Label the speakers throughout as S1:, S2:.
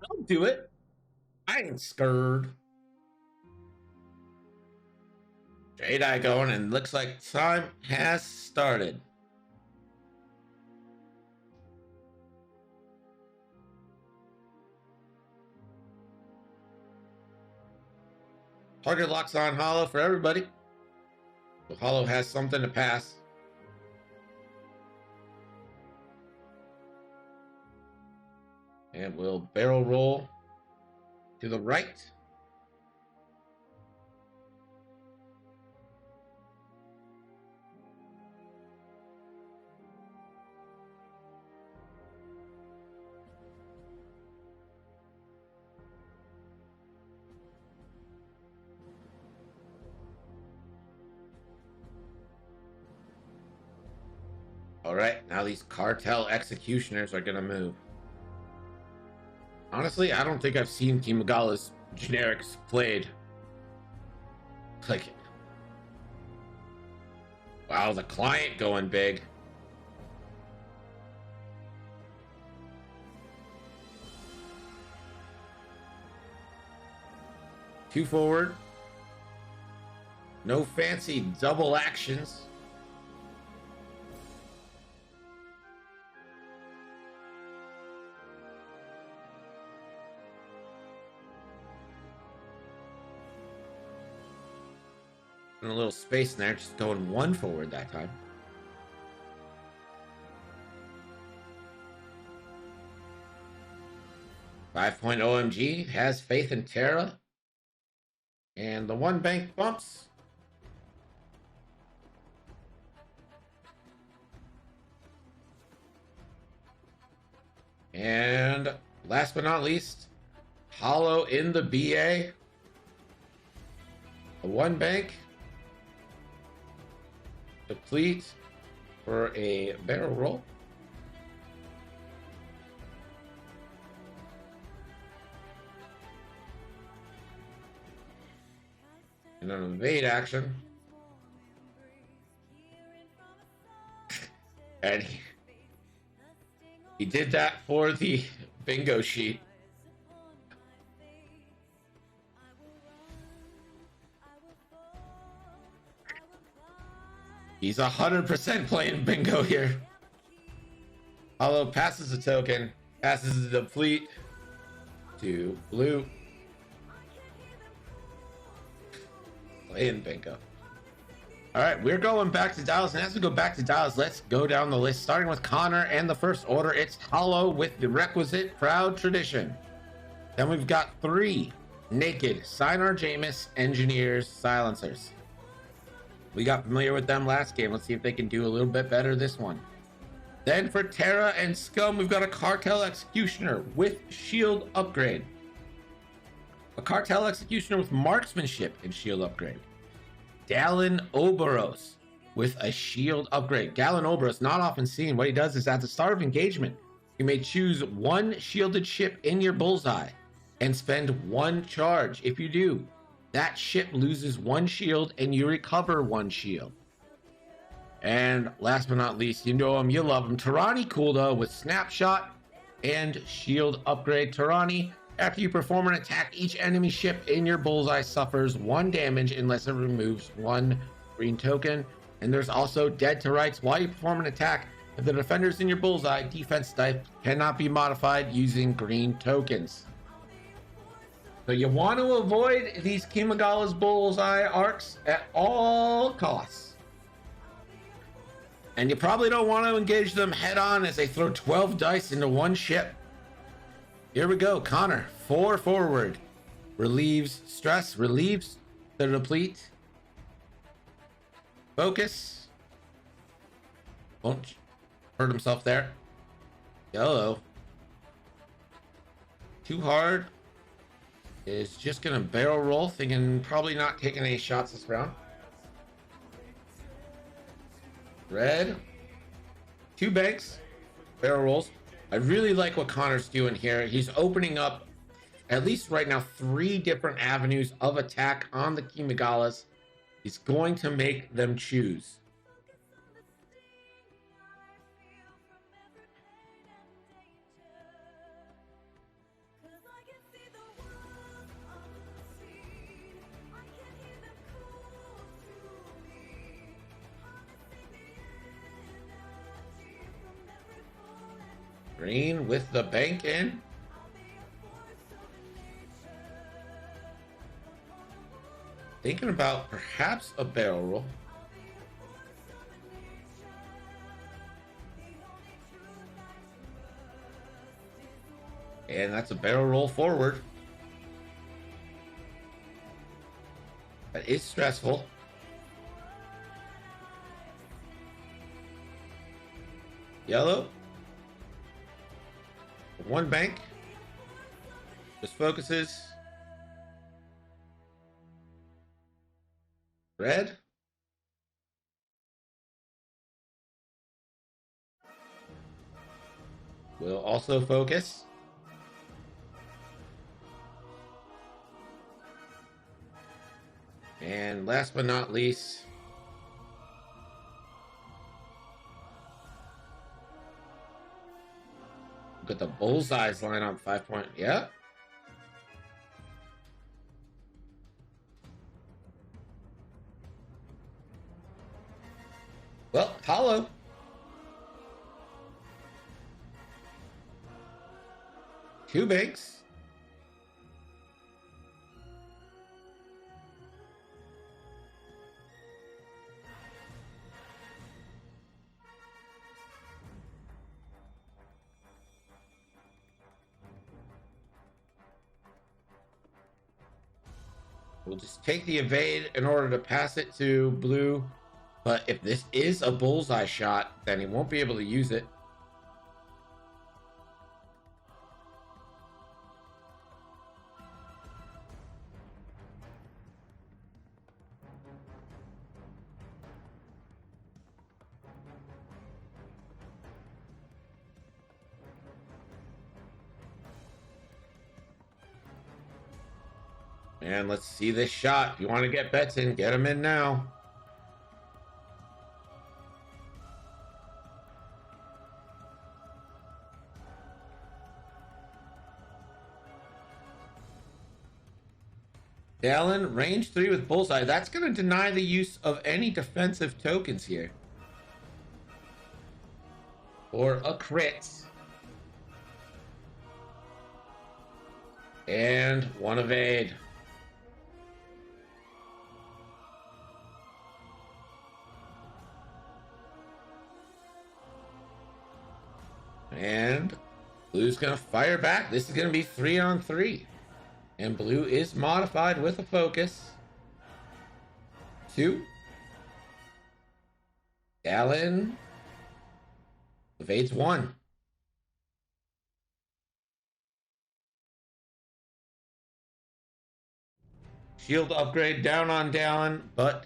S1: I'll do it. I ain't scared. Jedi going, and looks like time has started. Target locks on Hollow for everybody. So Hollow has something to pass. And we'll barrel roll to the right. All right, now these cartel executioners are going to move. Honestly, I don't think I've seen Kimigala's generics played. Like, wow, the client going big. Two forward. No fancy double actions. And a little space in there, just going one forward that time. .5 OMG has faith in Terra. And the one bank bumps. And last but not least, Hollow in the BA. A one bank. Deplete for a barrel roll. And an evade action. And he did that for the bingo sheet. He's 100% playing bingo here. Hollow passes the token, passes the deplete to blue. Playing bingo. All right, we're going back to Dallas, and as we go back to Dallas, let's go down the list, starting with Connor and the first order. It's Hollow with the requisite Proud Tradition. Then we've got 3 Naked, Sinar Jameis, Engineers, Silencers. We got familiar with them last game. Let's see if they can do a little bit better this one. Then for Terra and Scum, we've got a Cartel Executioner with Shield Upgrade. A Cartel Executioner with Marksmanship and Shield Upgrade. Galen Oberos with a Shield Upgrade. Galen Oberos, not often seen. What he does is at the start of engagement, you may choose one shielded ship in your bullseye and spend 1 charge. If you do, that ship loses 1 shield and you recover 1 shield. And last but not least, you know him, you love him, Tarani Kulda with Snapshot and Shield Upgrade. Tarani, after you perform an attack, each enemy ship in your bullseye suffers 1 damage unless it removes 1 green token. And there's also Dead to Rights. While you perform an attack, if the defenders in your bullseye defense type cannot be modified using green tokens. So you want to avoid these Kimigala's bullseye arcs at all costs. And you probably don't want to engage them head on as they throw 12 dice into 1 ship. Here we go. Connor, 4 forward. Relieves stress, relieves the deplete. Focus. Won't hurt himself there. Yellow. Too hard. Is just going to barrel roll, thinking probably not taking any shots this round. Red. 2 banks. Barrel rolls. I really like what Connor's doing here. He's opening up, at least right now, 3 different avenues of attack on the Kimigalas. He's going to make them choose. Green with the bank in. Thinking about perhaps a barrel roll. And that's a barrel roll forward. That is stressful. Yellow. One bank. Just focuses. Red. Will also focus. And last but not least, look at the bullseyes line on 5 point. Yeah. Well, hollow. Two banks. We'll just take the evade in order to pass it to blue. But if this is a bullseye shot, then he won't be able to use it. And let's see this shot. If you want to get bets in, get them in now. Dallin, range 3 with bullseye. That's going to deny the use of any defensive tokens here. Or a crit. And one evade. And blue's going to fire back. This is going to be 3-on-3. And blue is modified with a focus. 2. Dallin evades 1. Shield upgrade down on Dallin, but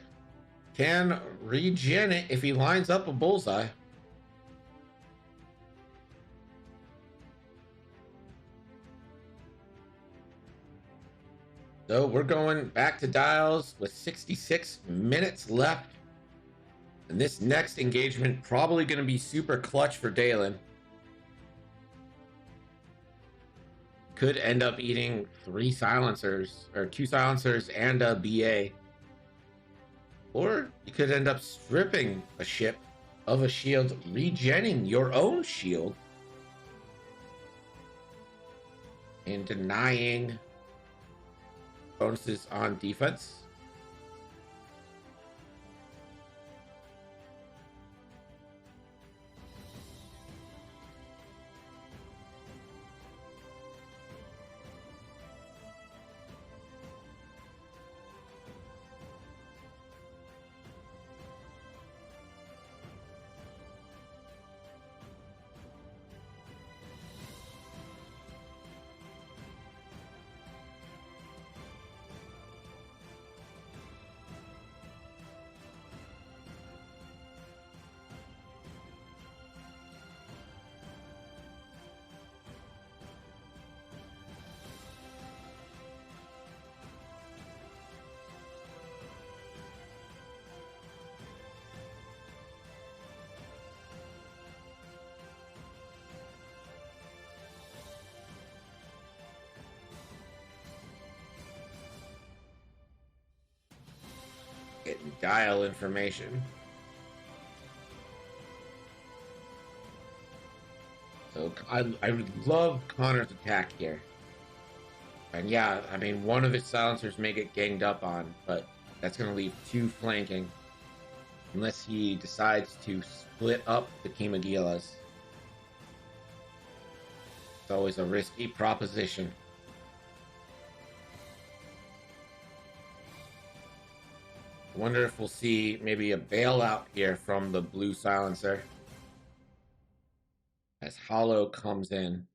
S1: can regen it if he lines up a bullseye. So we're going back to dials with 66 minutes left. And this next engagement probably going to be super clutch for Dallin. Could end up eating 3 silencers, or 2 silencers and a BA. Or you could end up stripping a ship of a shield, regenning your own shield, and denying bonuses on defense. Getting dial information. So So I would love Connor's attack here. And yeah, I mean, one of his silencers may get ganged up on, but that's going to leave two flanking. Unless he decides to split up the Kimagilas. It's always a risky proposition. I wonder if we'll see maybe a bailout here from the blue silencer as Hollow comes in.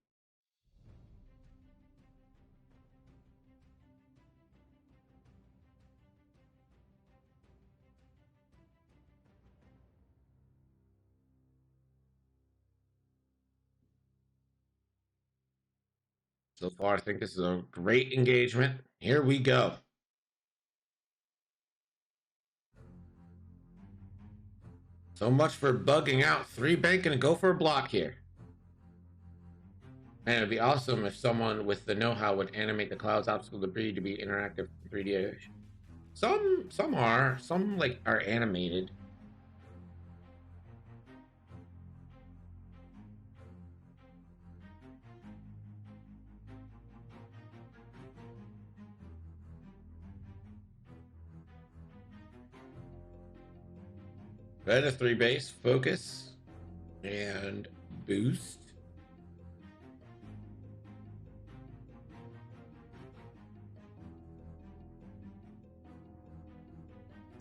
S1: So far, I think this is a great engagement. Here we go. So much for bugging out. 3 bank and go for a block here. Man, it'd be awesome if someone with the know-how would animate the clouds obstacle debris to be interactive 3D. Some are. Some like are animated. Red a 3 base, focus, and boost.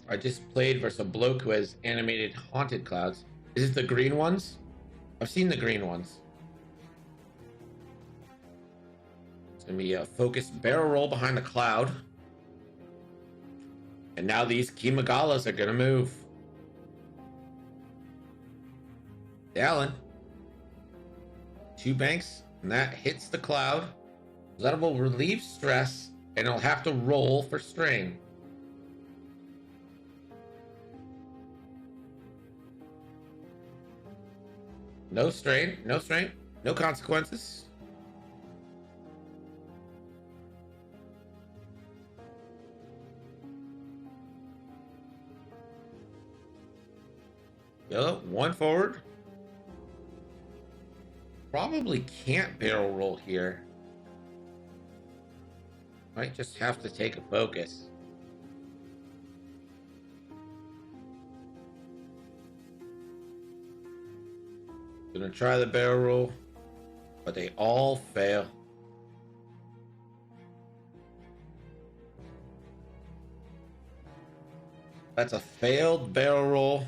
S1: I just played versus a bloke who has animated haunted clouds. Is it the green ones? I've seen the green ones. It's gonna be a focused barrel roll behind the cloud. And now these Kimagalas are gonna move. Dallin. 2 banks, and that hits the cloud. That will relieve stress, and it'll have to roll for strain. No strain, no strain, no consequences. Yellow, 1 forward. Probably can't barrel roll here. Might just have to take a focus. Gonna try the barrel roll, but they all fail. That's a failed barrel roll.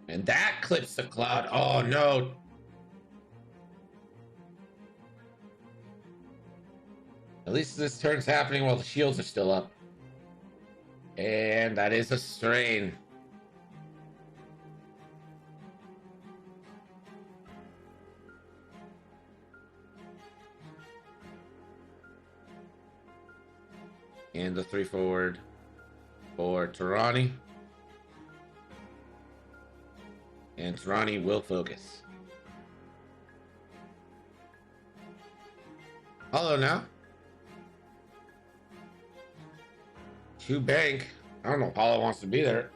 S1: And that clips the cloud. Oh no. At least this turn's happening while the shields are still up. And that is a strain. And the 3 forward for Tarani. And Tarani will focus. Hollow now. 2 bank. I don't know if Hollow wants to be there.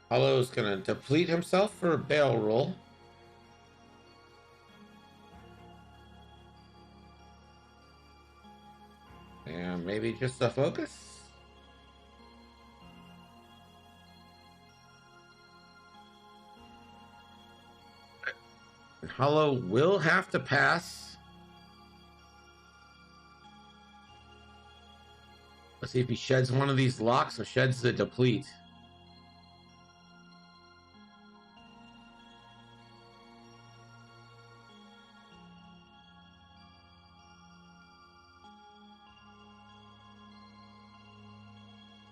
S1: Hollow's gonna deplete himself for a barrel roll. And maybe just a focus. And Hollow will have to pass. Let's see if he sheds one of these locks or sheds the deplete.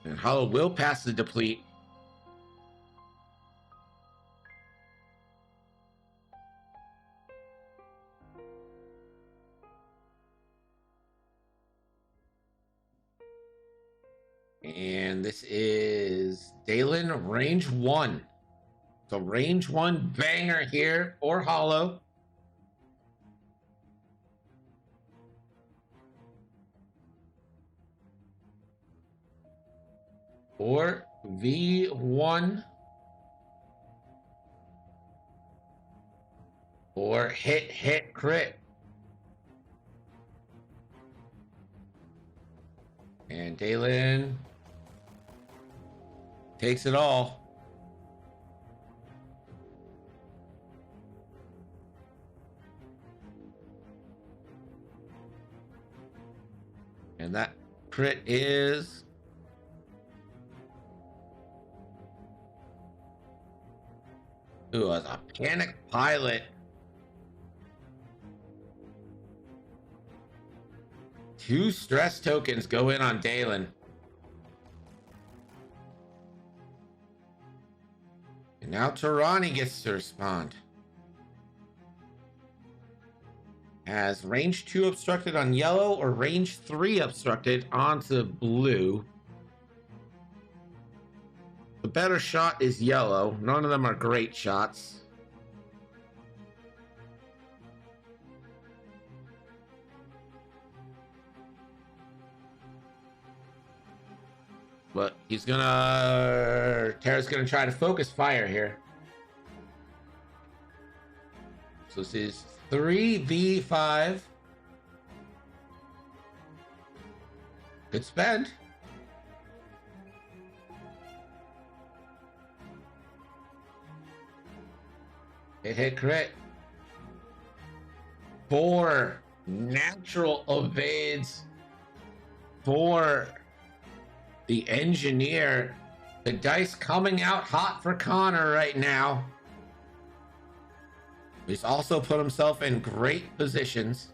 S1: And Hollow will pass the deplete. And this is Dalen, range 1. So range 1 banger here or hollow. Or V1. Or hit crit. And Dalen takes it all. And that crit is ooh, as a panic pilot. 2 stress tokens go in on Dalen. And now Tarani gets to respond. Has range 2 obstructed on yellow or range 3 obstructed onto blue. The better shot is yellow. None of them are great shots. But he's gonna... Tara's gonna try to focus fire here. So this is 3v5. Good spend. Hit crit. 4 natural evades for the engineer. The dice coming out hot for Connor right now. He's also put himself in great positions.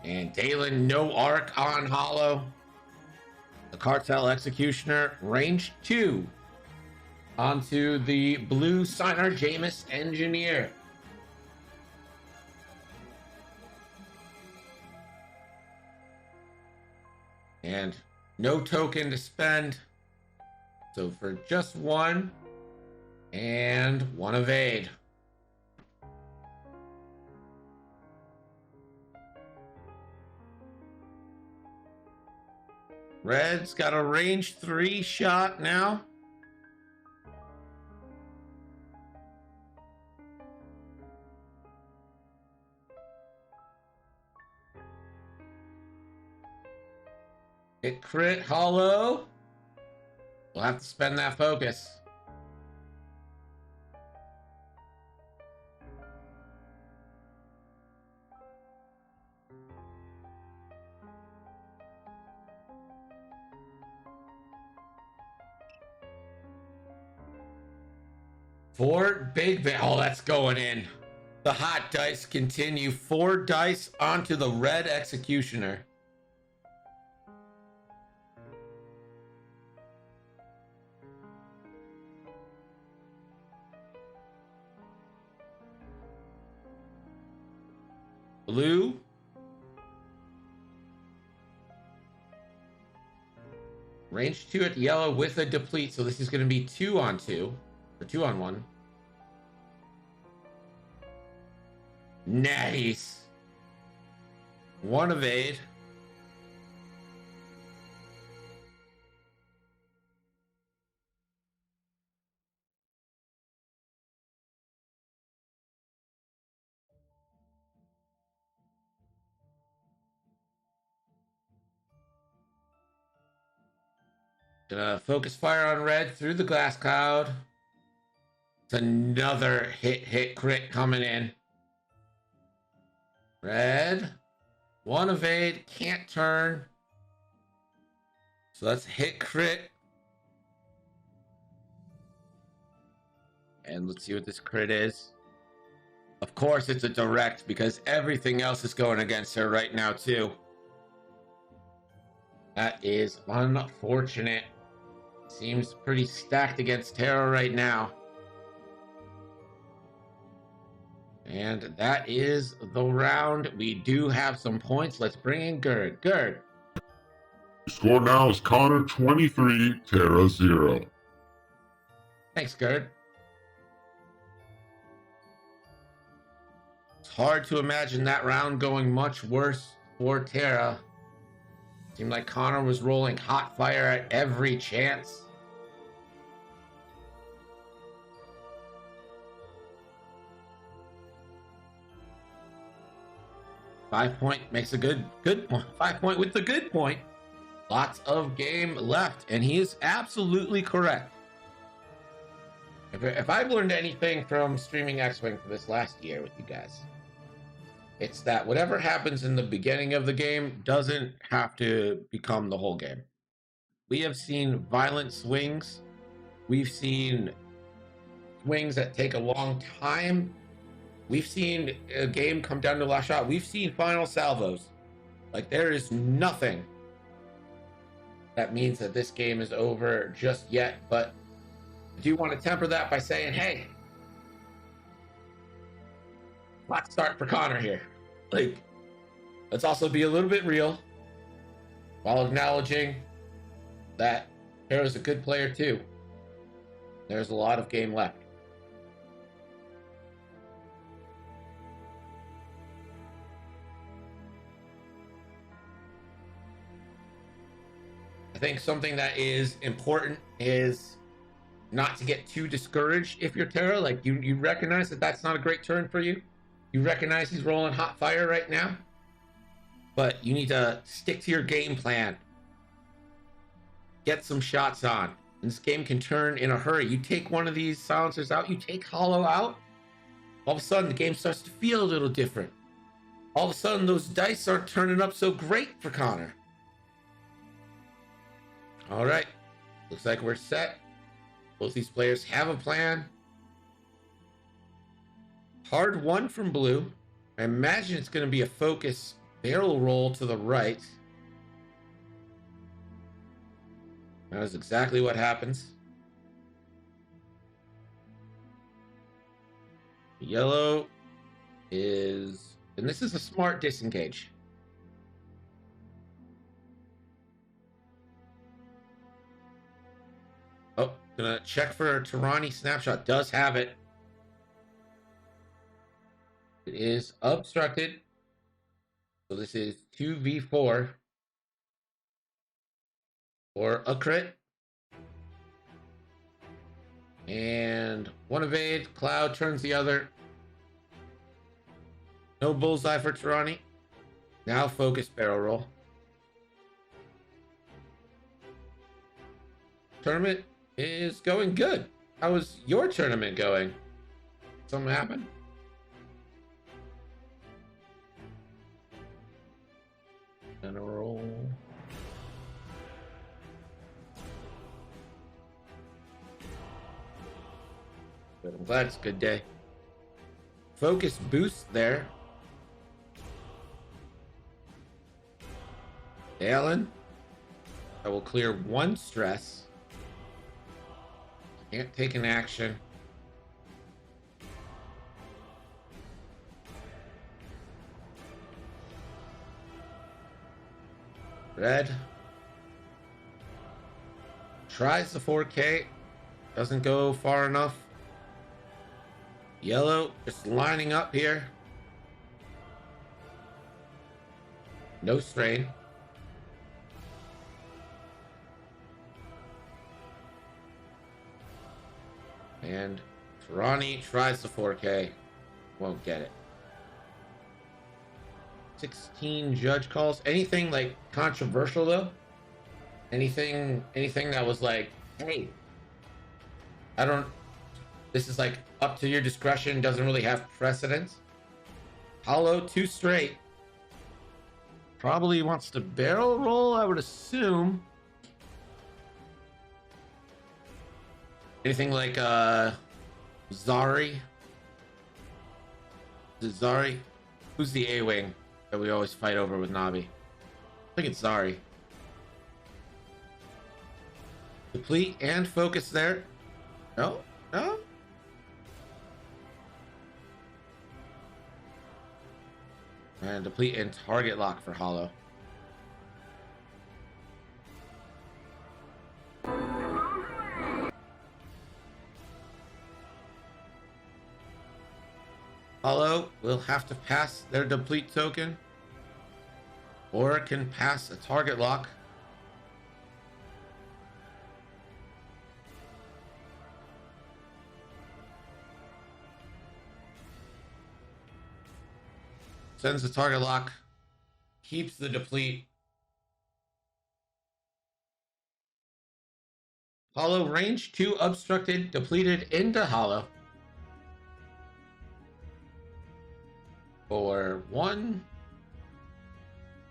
S1: And Dalen, no arc on hollow. The Cartel Executioner, range 2 onto the blue Sinar Jameis Engineer. And no token to spend. So for just 1 and 1 evade. Red's got a range 3 shot now. Hit crit hollow. We'll have to spend that focus. Four big, oh, that's going in. The hot dice continue. 4 dice onto the red executioner. Blue. Range 2 at yellow with a deplete. So this is going to be 2 on 2. Or 2 on 1. Nice. 1 evade. Gonna focus fire on red through the glass cloud. It's another hit crit coming in. Red. 1 evade. Can't turn. So let's hit crit. And let's see what this crit is. Of course it's a direct because everything else is going against her right now too. That is unfortunate. Seems pretty stacked against Tara right now. And that is the round. We do have some points. Let's bring in Gerd. Gerd.
S2: The score now is Connor 23, Tara 0.
S1: Thanks, Gerd. It's hard to imagine that round going much worse for Tara. Seemed like Connor was rolling hot fire at every chance. Five point makes a good point. 5 point with the good point. Lots of game left, and he is absolutely correct. If I've learned anything from streaming X-Wing for this last year with you guys, it's that whatever happens in the beginning of the game doesn't have to become the whole game. We have seen violent swings. We've seen swings that take a long time. We've seen a game come down to the last shot. We've seen final salvos. Like, there is nothing that means that this game is over just yet, but I do want to temper that by saying, hey, let's start for Connor here. Like, let's also be a little bit real while acknowledging that Tara's a good player too. There's a lot of game left. I think something that is important is not to get too discouraged if you're Tara. Like, you recognize that that's not a great turn for you. You recognize he's rolling hot fire right now. But you need to stick to your game plan. Get some shots on. And this game can turn in a hurry. You take one of these silencers out, you take Hollow out, all of a sudden the game starts to feel a little different. All of a sudden those dice aren't turning up so great for Connor. All right, looks like we're set. Both these players have a plan. Hard one from blue. I imagine it's going to be a focus barrel roll to the right. That is exactly what happens. Yellow is, and this is a smart disengage. Oh, gonna check for a Tarani snapshot. Does have it. It is obstructed. So this is 2v4 for a crit. And one evade. Cloud turns the other. No bullseye for Tarani. Now focus barrel roll. Tournament is going good. How was your tournament going? Something happened? General. But I'm glad it's a good day. Focus boost there. Alan. I will clear one stress. Can't take an action. Red tries the 4K, doesn't go far enough. Yellow just lining up here. No strain. And Tarani tries the 4K, won't get it. 16 judge calls. Anything like controversial though? Anything that was like, hey, this is like up to your discretion, doesn't really have precedence. Hollow 2 straight. Probably wants to barrel roll, I would assume. Anything like Zari? Is it Zari? Who's the A-Wing that we always fight over with Navi? I think it's Zari. Deplete and focus there. No? No? And deplete and target lock for Hollow. Hollow will have to pass their deplete token, or it can pass a target lock. Sends the target lock, keeps the deplete. Hollow range 2 obstructed, depleted into Hollow. For 1.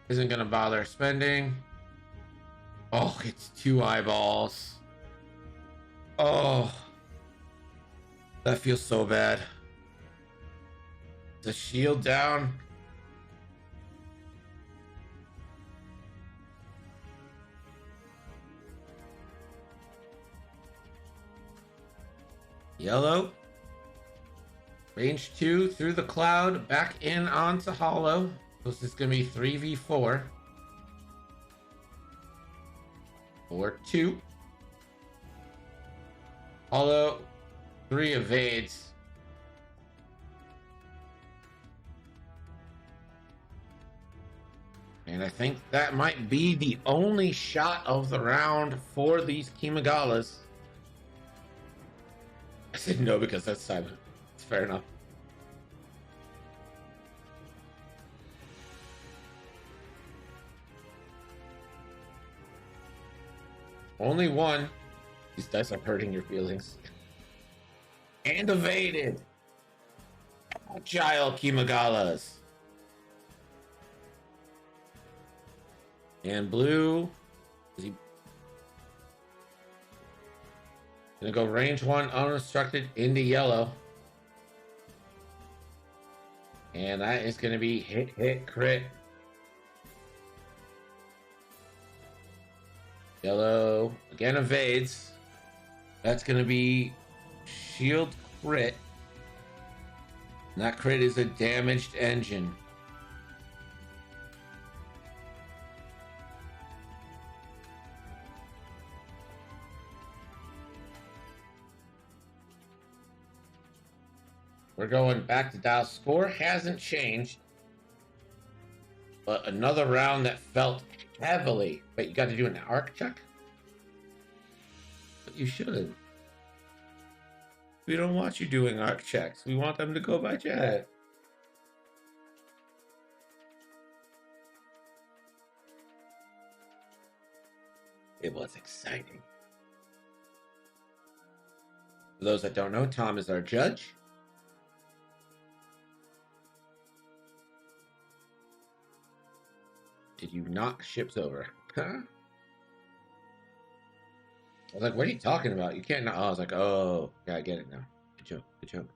S1: Isn't going to bother spending. Oh, it's 2 eyeballs. Oh, that feels so bad. The shield down. Yellow. Range 2 through the cloud, back in onto Hollow. This is going to be 3v4. Or 2. Hollow 3 evades. And I think that might be the only shot of the round for these Kimigalas. I said no because that's silent. It's fair enough. Only one. These dice are hurting your feelings. And evaded. Agile Kimigalas. And blue. Is he gonna go range 1 unobstructed into yellow. And that is gonna be hit, crit. Yellow again evades. That's gonna be shield crit. And that crit is a damaged engine. We're going back to dial. Score hasn't changed. But another round that felt heavily. Wait, you got to do an arc check? But you should. We don't want you doing arc checks. We want them to go by jet. It was exciting. For those that don't know, Tom is our judge. Did you knock ships over? Huh? I was like, what are you talking about? You can't knock. I was like, oh, yeah, I get it now. Good joke. Good joke.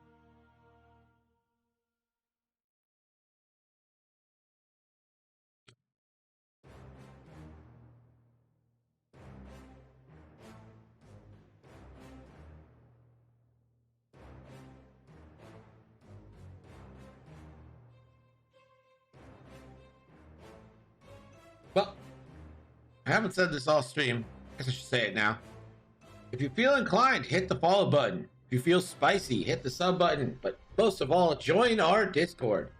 S1: Well, I haven't said this all stream. I guess I should say it now. If you feel inclined, hit the follow button. If you feel spicy, hit the sub button. But most of all, join our Discord.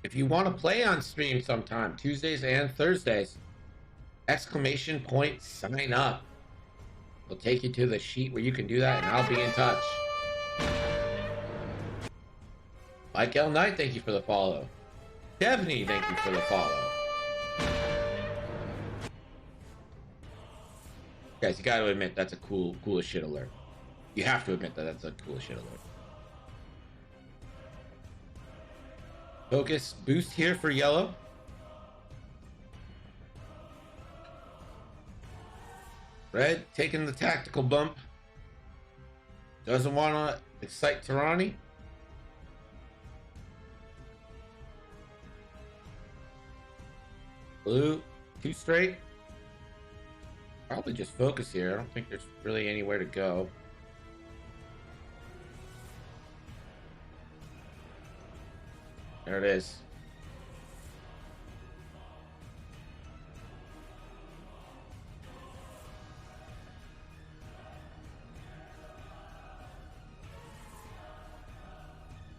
S1: If you want to play on stream sometime, Tuesdays and Thursdays, ! Sign up. We'll take you to the sheet where you can do that, and I'll be in touch. Mike L. Knight, thank you for the follow. Devney, thank you for the follow. Guys, you gotta admit, that's a cool as shit alert. You have to admit that that's a cool as shit alert. Focus boost here for yellow. Red taking the tactical bump. Doesn't want to excite Tarani. Blue, 2 straight. Probably just focus here. I don't think there's really anywhere to go. There it is.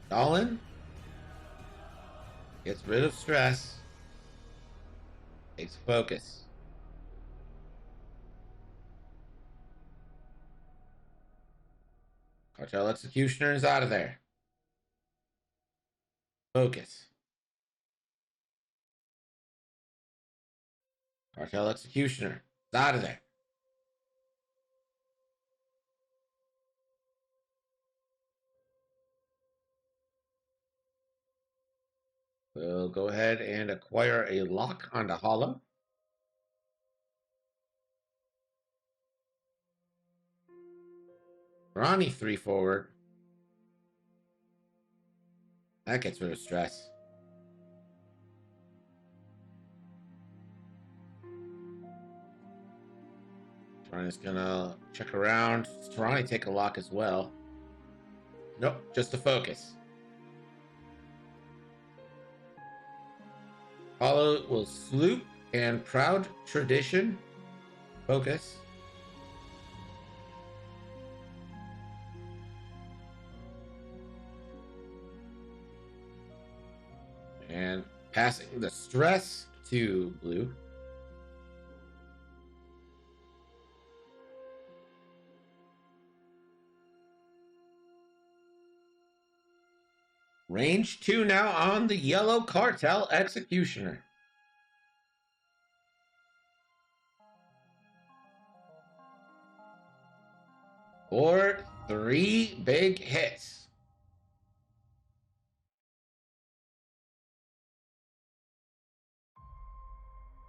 S1: All in? Gets rid of stress. Takes focus. Cartel Executioner is out of there. Focus. Cartel Executioner is out of there. We'll go ahead and acquire a lock onto Hollow. Ronnie 3 forward. That gets rid of stress. Ronnie's gonna check around. Does Ronnie take a lock as well? Nope, just a focus. Hollow will Sloop and Proud Tradition. Focus. And passing the stress to Blue. Range 2 now on the Yellow Cartel Executioner. For 3 big hits.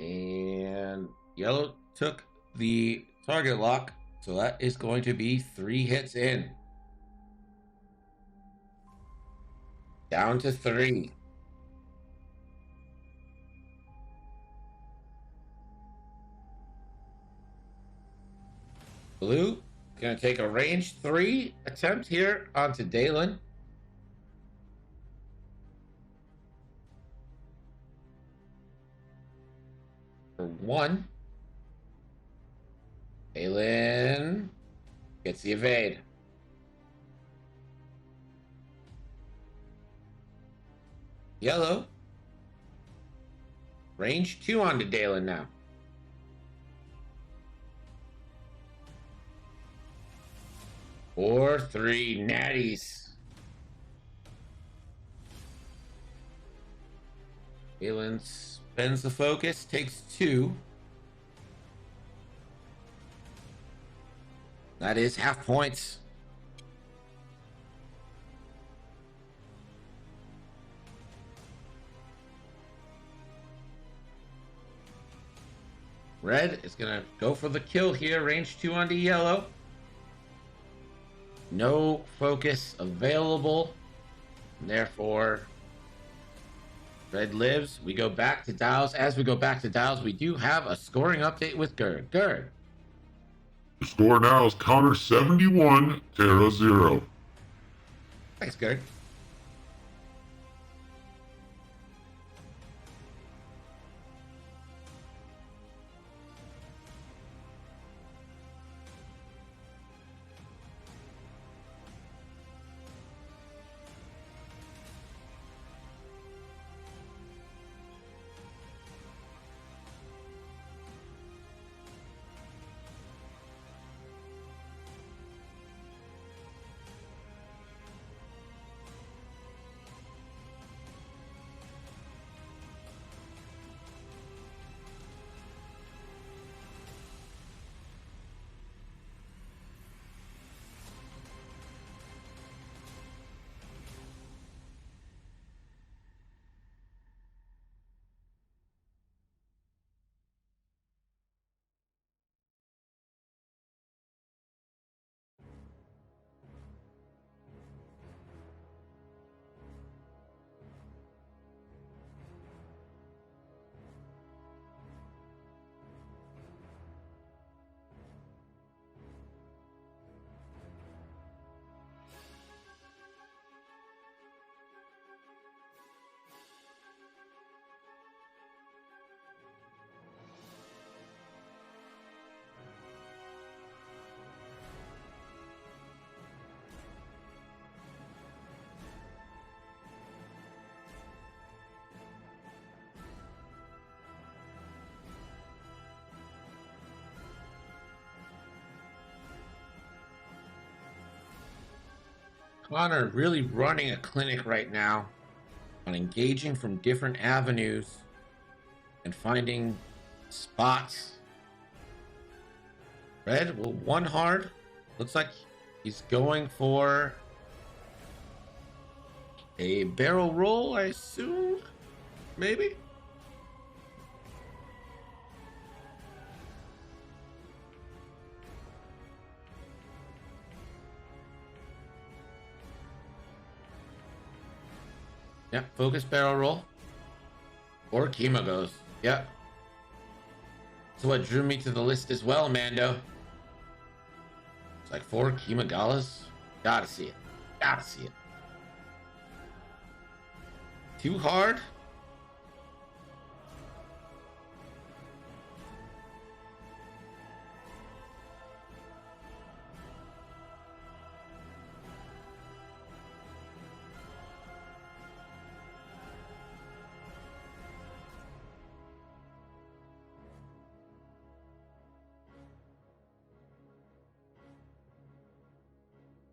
S1: And Yellow took the target lock, so that is going to be 3 hits in. Down to 3. Blue gonna take a range 3 attempt here onto Dalen. For 1. Dalen gets the evade. Yellow. Range 2 onto Dalen now. Or 3 natties. Dalen spends the focus, takes 2. That is half points. Red is going to go for the kill here. Range 2 onto Yellow. No focus available. Therefore, Red lives. We go back to Dows. As we go back to Dows, we do have a scoring update with Gerd. Gerd.
S2: The score now is Connor 71, Tara 0.
S1: Thanks, Gerd. Connor really running a clinic right now on engaging from different avenues and finding spots. Red will one hard. Looks like he's going for a barrel roll, I assume. Maybe. Yep, focus barrel roll. Or Kima goes. Yep. That's what drew me to the list as well, Mando. It's like 4 Kima Galas. Gotta see it. Gotta see it. Too hard.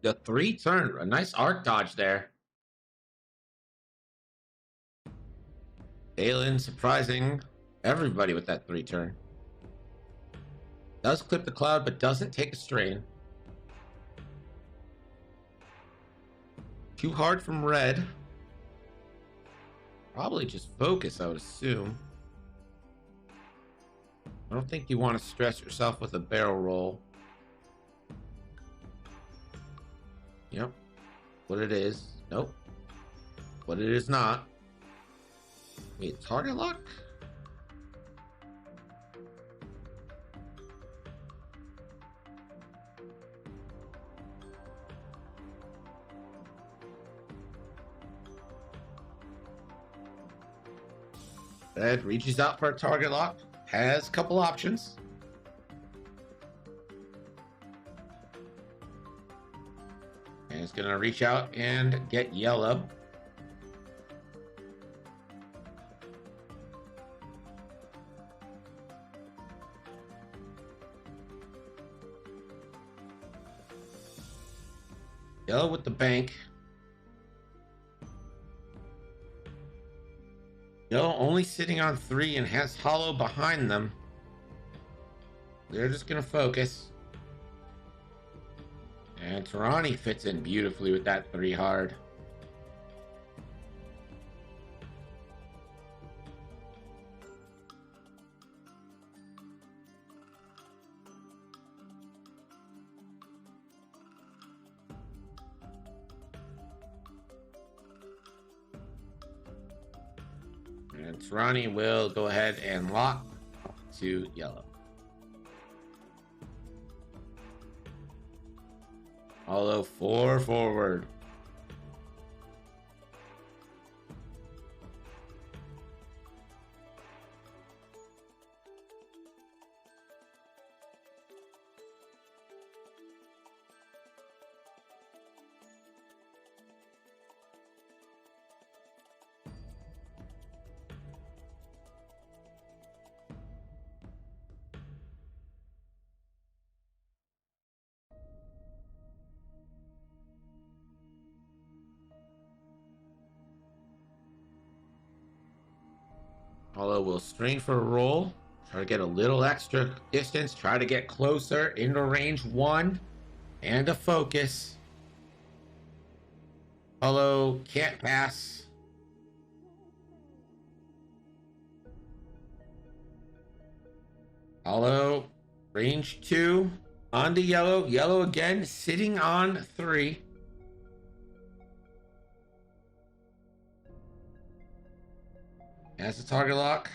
S1: The 3 turn, a nice arc dodge there. Dalen surprising everybody with that 3 turn. Does clip the cloud, but doesn't take a strain. Too hard from red. Probably just focus, I would assume. I don't think you want to stress yourself with a barrel roll. Yep. What it is. Nope. What it is not. Wait, target lock? Red reaches out for a target lock. Has a couple options. And it's gonna reach out and get yellow. Yellow with the bank. Yellow only sitting on 3 and has hollow behind them. They're just gonna focus. And Tarani fits in beautifully with that 3 hard. And Tarani will go ahead and lock to yellow. Although 4 forward. Although we'll strain for a roll. Try to get a little extra distance. Try to get closer into range 1. And a focus. Although can't pass. Although range 2. On to yellow. Yellow again. Sitting on 3. Has the target lock.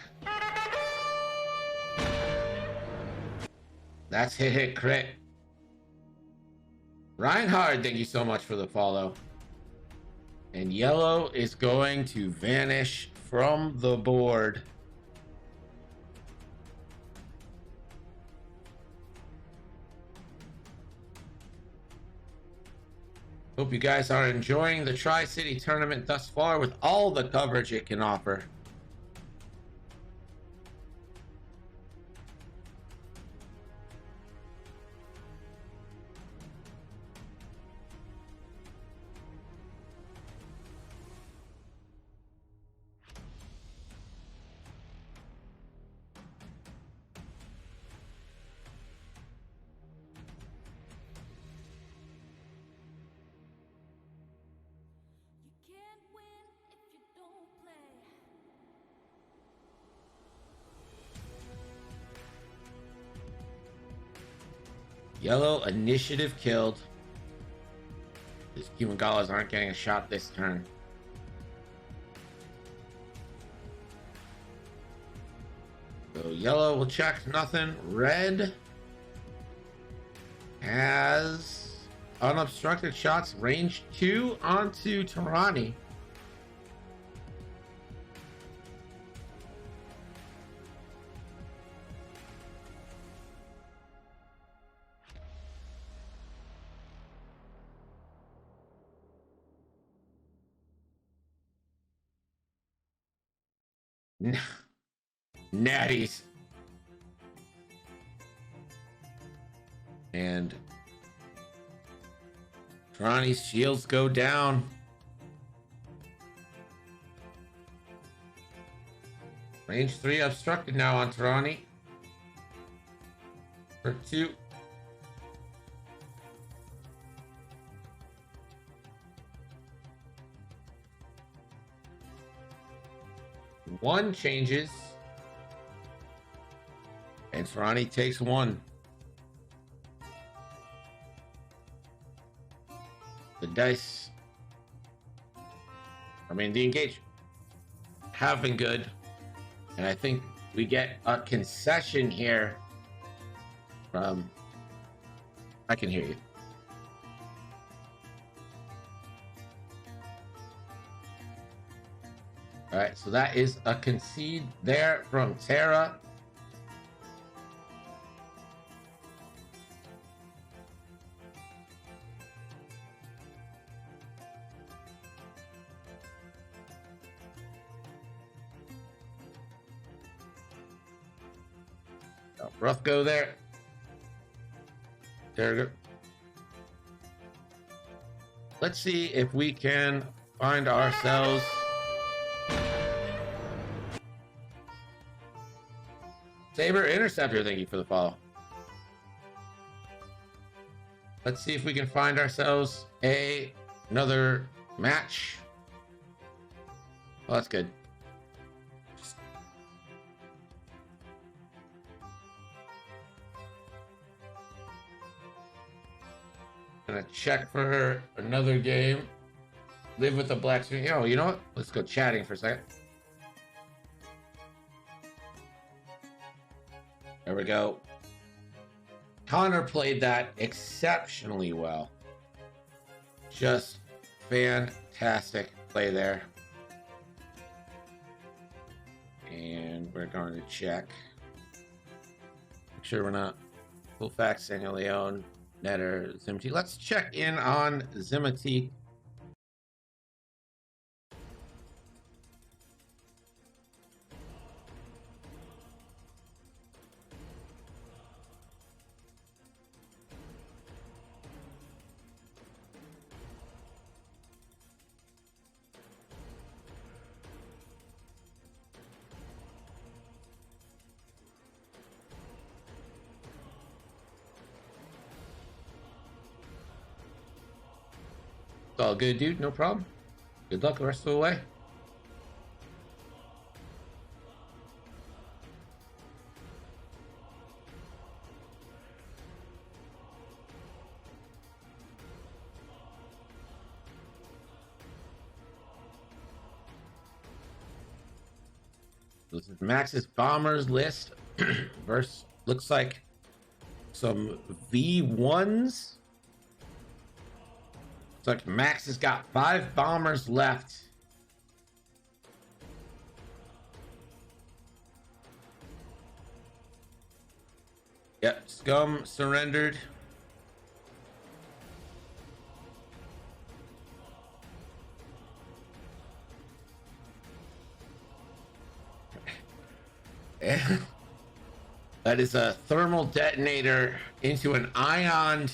S1: That's hit crit. Reinhard, thank you so much for the follow. And yellow is going to vanish from the board. Hope you guys are enjoying the Tri-City tournament thus far with all the coverage it can offer. Yellow initiative killed. These Cuban Galas aren't getting a shot this turn. So yellow will check nothing. Red has unobstructed shots, range 2 onto Tarani. Natties. And Tarani's shields go down. Range 3 obstructed now on Tarani. For 2. One changes. And Tarani takes 1. The dice, the engage have been good. And I think we get a concession here from... I can hear you. All right, so that is a concede there from Tara. Rough go there. There we go. Let's see if we can find ourselves Saber Interceptor. Thank you for the follow. Let's see if we can find ourselves another match. Well, that's good. Gonna check for another game. Live with the black screen. Oh, you know what? Let's go chatting for a second. There we go. Connor played that exceptionally well. Just fantastic play there. And we're going to check. Make sure we're not full facts, Daniel Leon, Netter, Zimati. Let's check in on Zimati. It's all good, dude. No problem. Good luck the rest of the way. This is Max's bombers list. Verse looks like some V1s. Looks like Max has got 5 bombers left. Yep, Scum surrendered. That is a thermal detonator into an ioned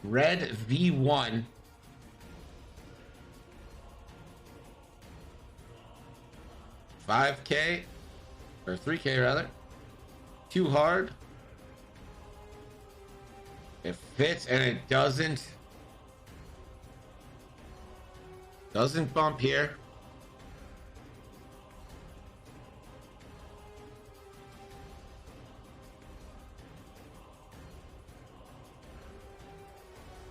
S1: red V1. $5K or $3K rather. Too hard. It fits and it doesn't bump here.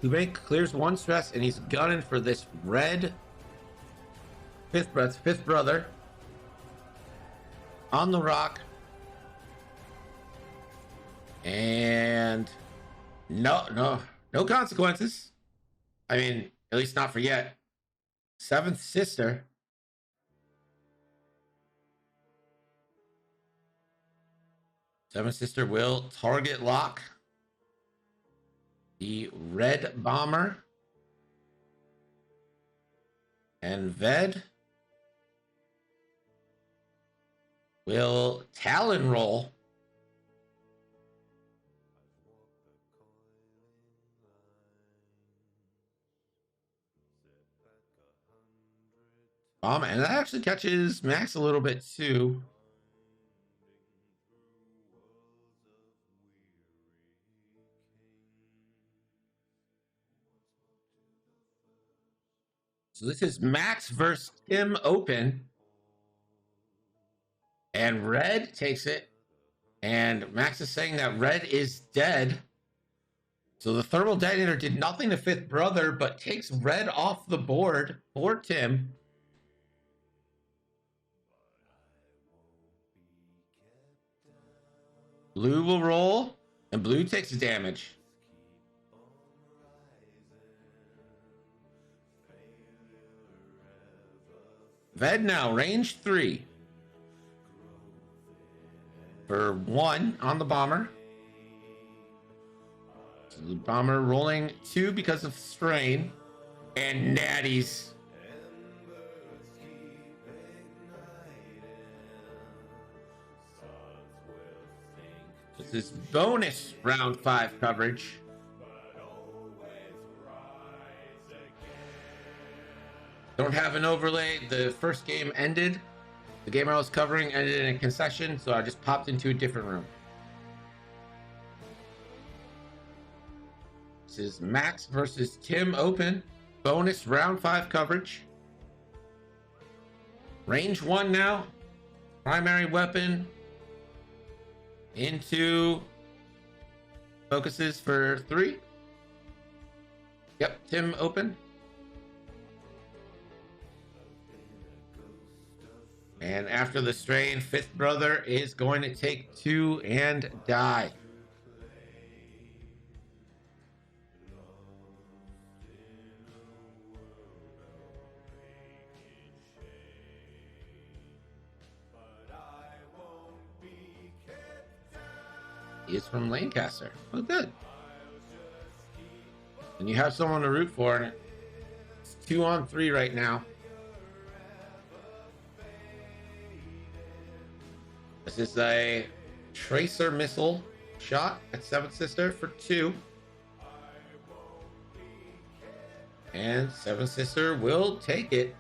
S1: Kubank clears one stress, and he's gunning for this red fifth brother on the rock. And no consequences. I mean, at least not for yet. Seventh sister. Seventh sister will target lock the red bomber. And Ved will Talon roll. And that actually catches Max a little bit too. So this is Max versus Tim Open. And Red takes it. And Max is saying that Red is dead. So the thermal detonator did nothing to fifth brother, but takes Red off the board for Tim. Blue will roll, and Blue takes the damage. Ved now, range 3. For 1 on the bomber. So the bomber rolling 2 because of strain. And natties. This is bonus round 5 coverage. Don't have an overlay. The first game ended. The game I was covering ended in a concession, so I just popped into a different room. This is Max versus Tim Open. Bonus round 5 coverage. Range 1 now. Primary weapon. Into focuses for 3. Yep, Tim Open. And after the strain, fifth brother is going to take 2 and die. He is from Lancaster. Oh, good. And you have someone to root for. And it's 2 on 3 right now. This is a tracer missile shot at Seventh Sister for 2. And Seventh Sister will take it.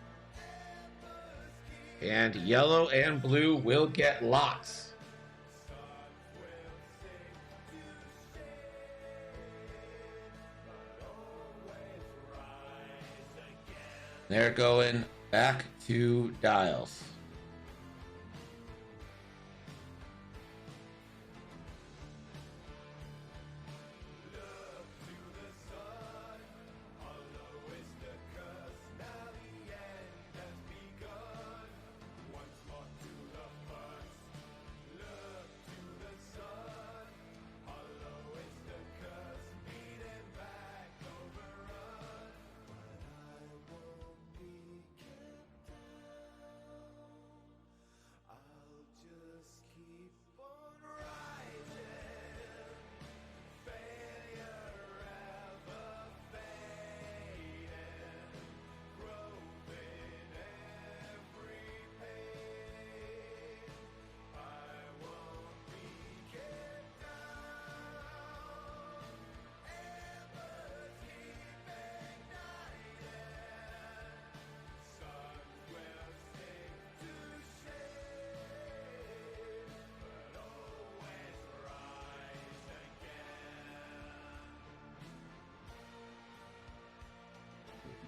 S1: And yellow and blue will get locks. They're going back to dials.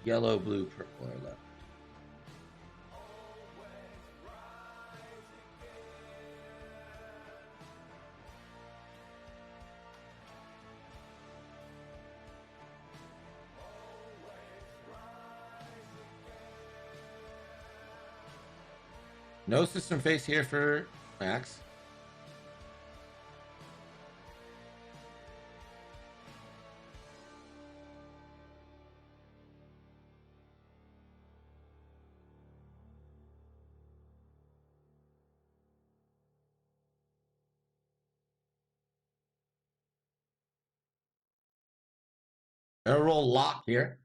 S1: Yellow, blue, purple are left. No system face here for Max. Gonna roll lock here.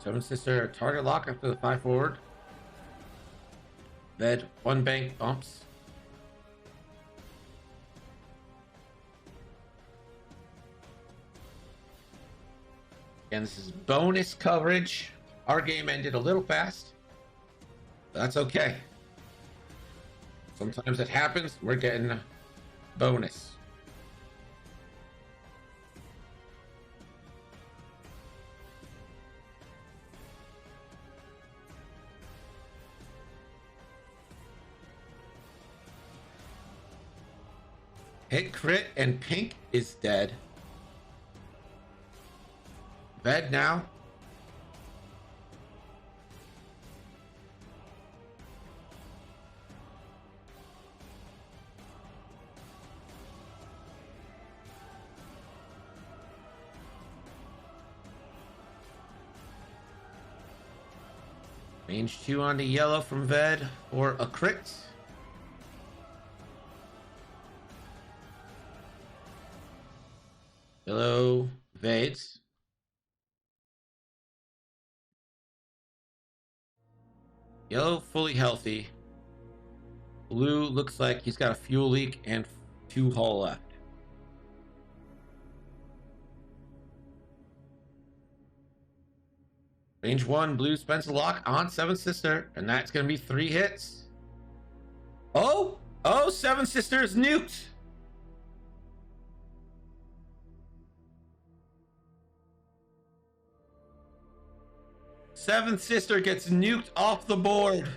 S1: Seven Sister target lock after the 5 forward. Ved 1 bank bumps. And this is bonus coverage. Our game ended a little fast. That's okay. Sometimes it happens. We're getting bonus. Hit crit and pink is dead. Ved now. Range 2 on the yellow from Ved or a crit. Yellow Vades. Yellow fully healthy. Blue looks like he's got a fuel leak and 2 hull left. Range 1, blue spends a lock on Seven Sister, and that's going to be 3 hits. Oh, Seven Sister is nuked. Seventh Sister gets nuked off the board.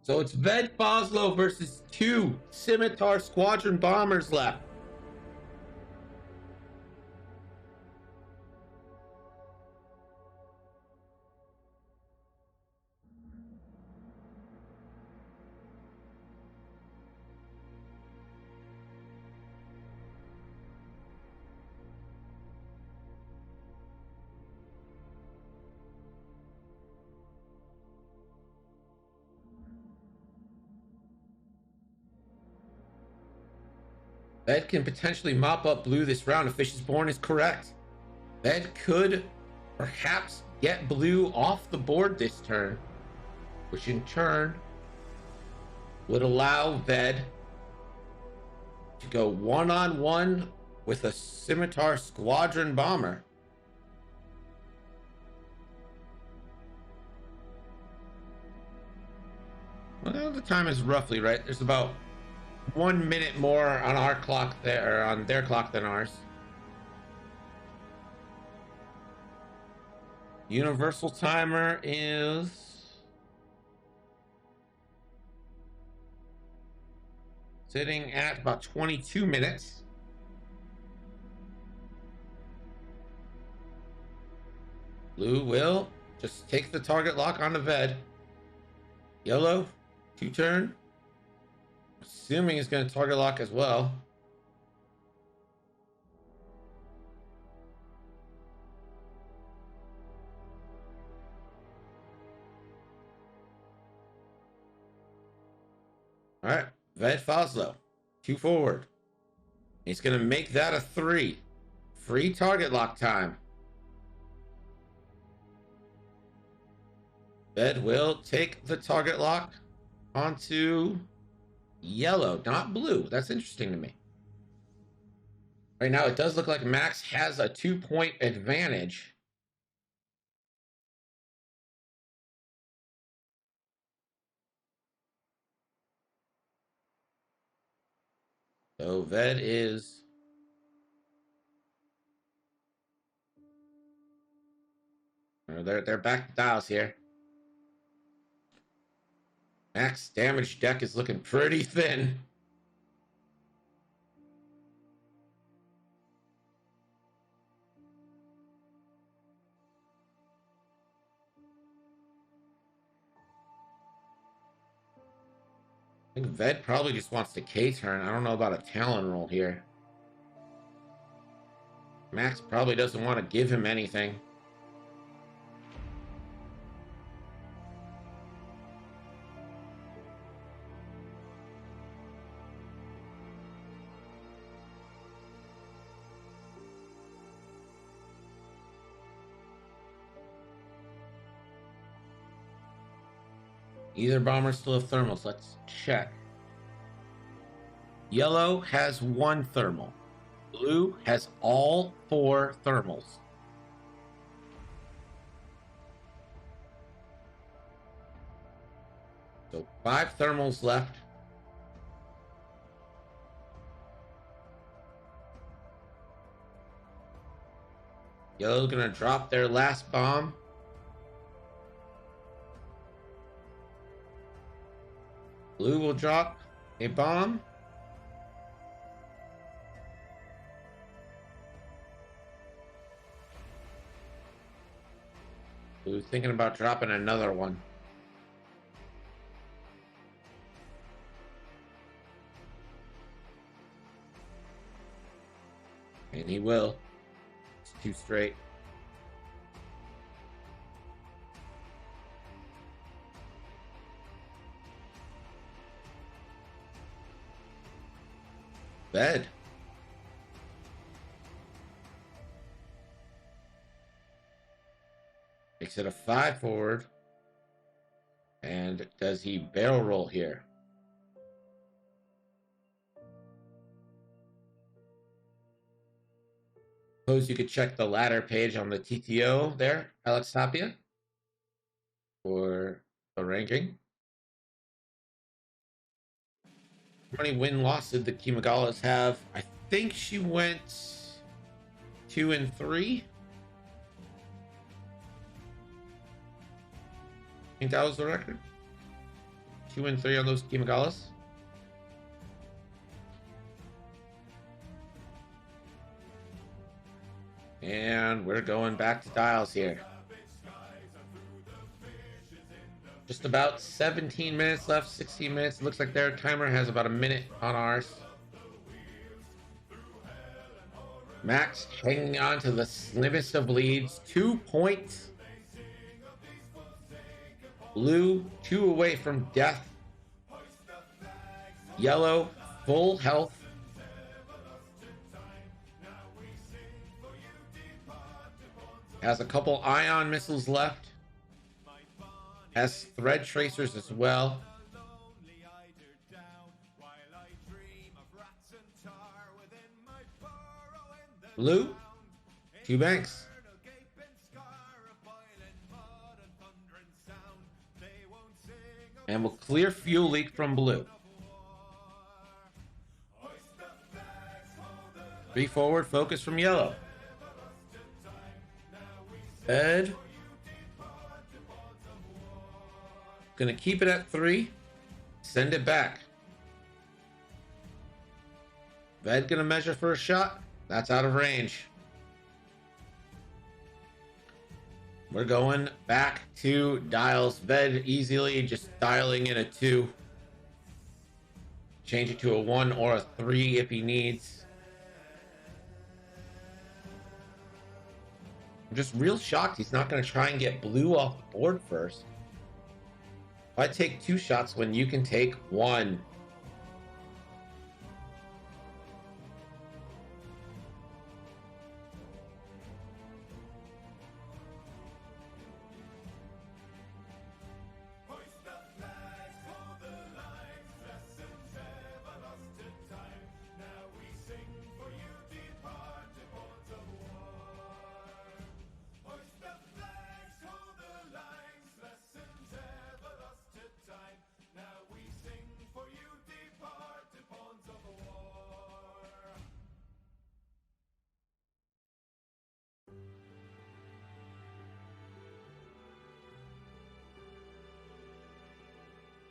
S1: So it's Ved Foslo versus 2 Scimitar Squadron Bombers left. Ved can potentially mop up blue this round if Fishesborn is correct. Ved could perhaps get blue off the board this turn, which in turn would allow Ved to go 1-on-1 with a Scimitar Squadron Bomber. Well, the time is roughly right. There's about 1 minute more on our clock there, or on their clock than ours. Universal timer is sitting at about 22 minutes. Blue will just take the target lock on the Ved. Yellow, 2 turn. Assuming it's going to target lock as well. All right, Ved Foslo, 2 forward. He's going to make that a 3. Free target lock time. Ved will take the target lock onto yellow, not blue. That's interesting to me. Right now, it does look like Max has a 2-point advantage. So Ved is... They're back to dials here. Max damage deck is looking pretty thin. I think Ved probably just wants to K-turn. I don't know about a Talon roll here. Max probably doesn't want to give him anything. Either bomber still have thermals. Let's check. Yellow has 1 thermal. Blue has all 4 thermals. So 5 thermals left. Yellow's gonna drop their last bomb. Blue will drop a bomb. Blue's thinking about dropping another one. And he will. It's 2 straight. Ved. Makes it a 5 forward. And does he barrel roll here? Suppose you could check the ladder page on the TTO there, Alex Tapia, for the ranking. How many win-loss did the Kimagalas have? I think she went 2 and 3. I think that was the record. 2 and 3 on those Kimagalas. And we're going back to dials here. Just about 17 minutes left, 16 minutes. Looks like their timer has about a minute on ours. Max hanging on to the slimmest of leads. 2 points. Blue, 2 away from death. Yellow, full health. Has a couple ion missiles left. Has thread tracers as well. Blue, 2 banks. And we'll clear fuel leak from blue. 3 forward, focus from yellow. Ed. Gonna keep it at 3. Send it back. Ved gonna measure for a shot. That's out of range. We're going back to dials. Ved easily just dialing in a 2. Change it to a 1 or a 3 if he needs. I'm just real shocked he's not going to try and get blue off the board first. Why take 2 shots when you can take 1?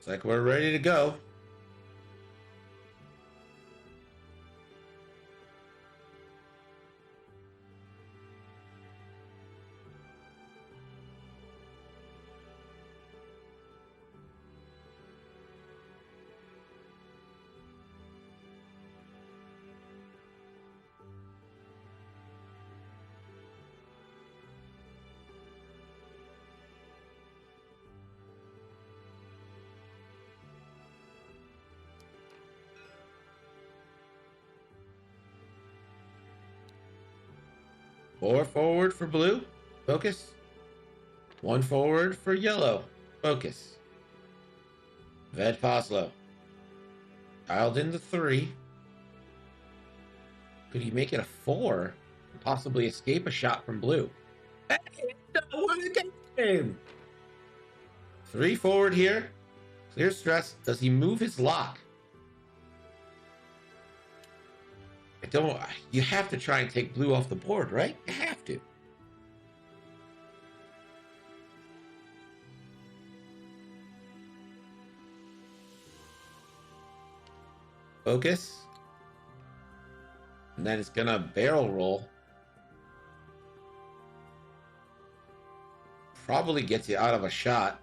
S1: Looks like we're ready to go. Four forward for blue. Focus. One forward for yellow. Focus. Ved Poslow. Dialed in the 3. Could he make it a 4? And possibly escape a shot from blue. Hey, what a game! 3 forward here. Clear stress. Does he move his lock? I don't. You have to try and take blue off the board, right? You have to. Focus. And then it's gonna barrel roll. Probably gets you out of a shot.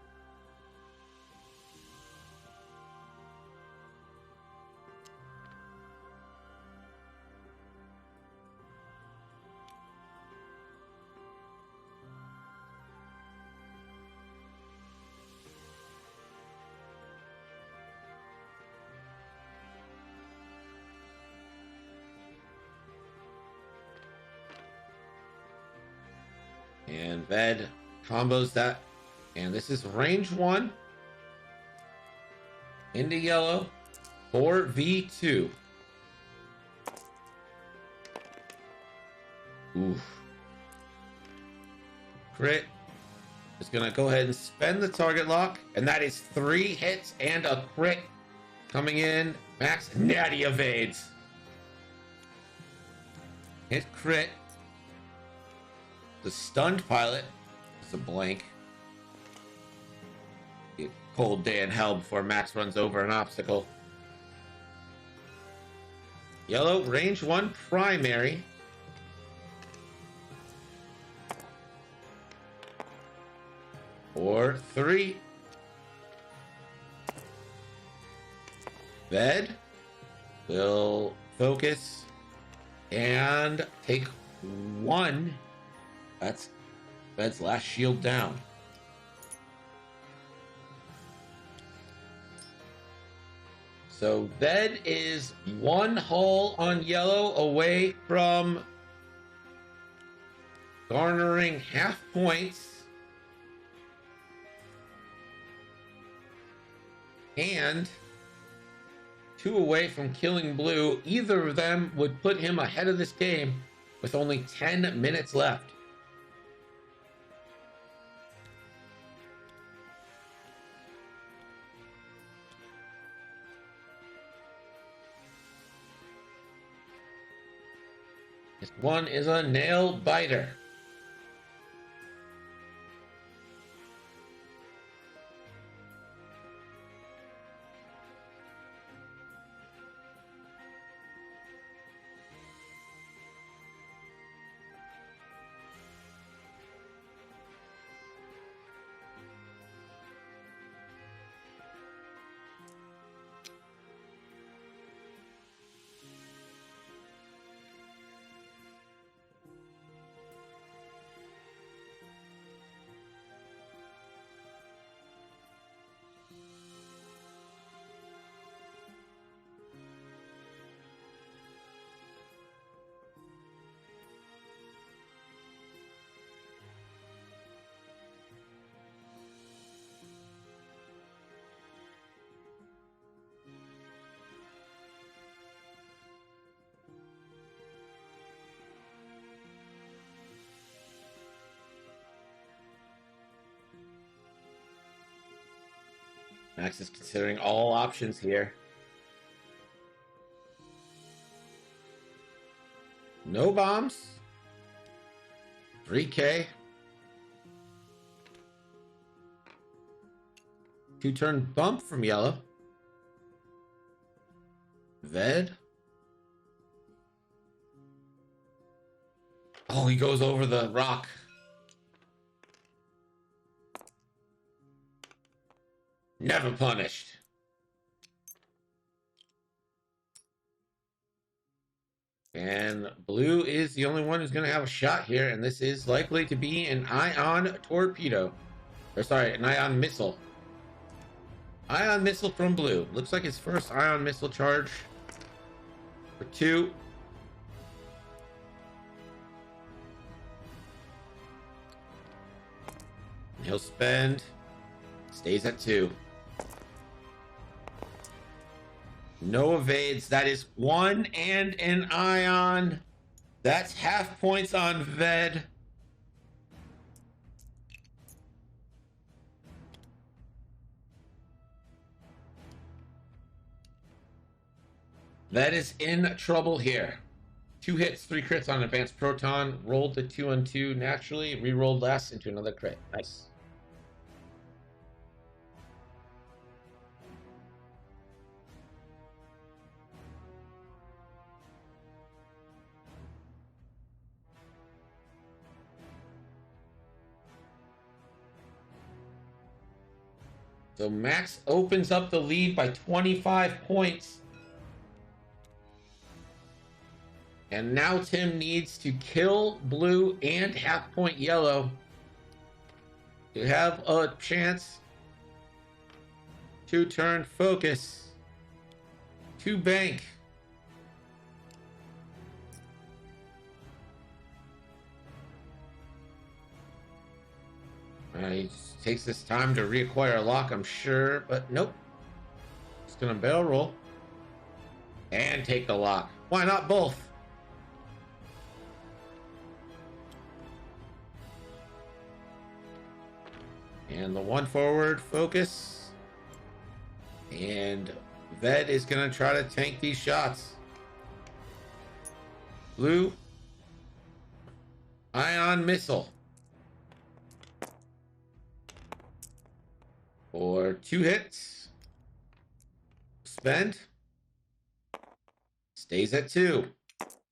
S1: And Ved combos that. And this is range 1. Into yellow. 4v2. Oof. Crit is going to go ahead and spend the target lock. And that is 3 hits and a crit coming in. Max Natty evades. Hit crit. The stunned pilot is a blank. Cold day in hell before Max runs over an obstacle. Yellow, range 1 primary. Or 3. Ved will focus and take 1. That's Ved's last shield down. So Ved is 1 hull on yellow away from garnering half points. And 2 away from killing blue. Either of them would put him ahead of this game with only 10 minutes left. This one is a nail biter. Max is considering all options here. No bombs. 3K. 2-turn bump from yellow. Ved. Oh, he goes over the rock. Never punished. And blue is the only one who's going to have a shot here, and this is likely to be an ion torpedo. Or sorry, an ion missile. Ion missile from blue. Looks like his first ion missile charge for 2. He'll spend. Stays at 2. No evades. That is 1 and an ion. That's half points on Ved. Ved is in trouble here. 2 hits, 3 crits on advanced proton. Rolled the 2-on-2 naturally. Rerolled last into another crit. Nice. So Max opens up the lead by 25 points. And now Tim needs to kill blue and half-point yellow to have a chance. 2-turn focus. 2 bank. He just takes this time to reacquire a lock, I'm sure, but nope. He's gonna barrel roll and take the lock. Why not both? And the 1 forward focus. And Ved is gonna try to tank these shots. Blue. Ion missile. For 2 hits. Spend. Stays at 2.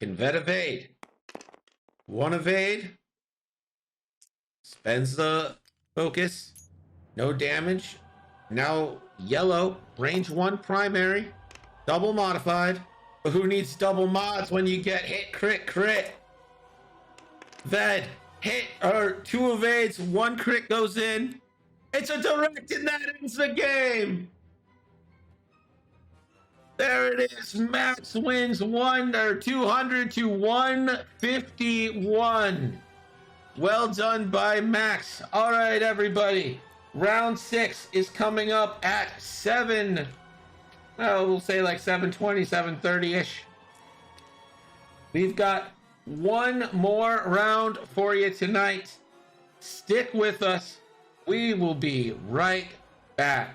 S1: Can Ved evade? 1 evade. Spends the focus. No damage. Now yellow. Range 1 primary. Double modified. But who needs double mods when you get hit, crit, crit? Ved. Hit or 2 evades. 1 crit goes in. It's a direct and that ends the game. There it is. Max wins 200 to 151. Well done by Max. All right, everybody. Round 6 is coming up at 7. We'll say like 7:20, 7:30-ish. We've got one more round for you tonight. Stick with us. We will be right back.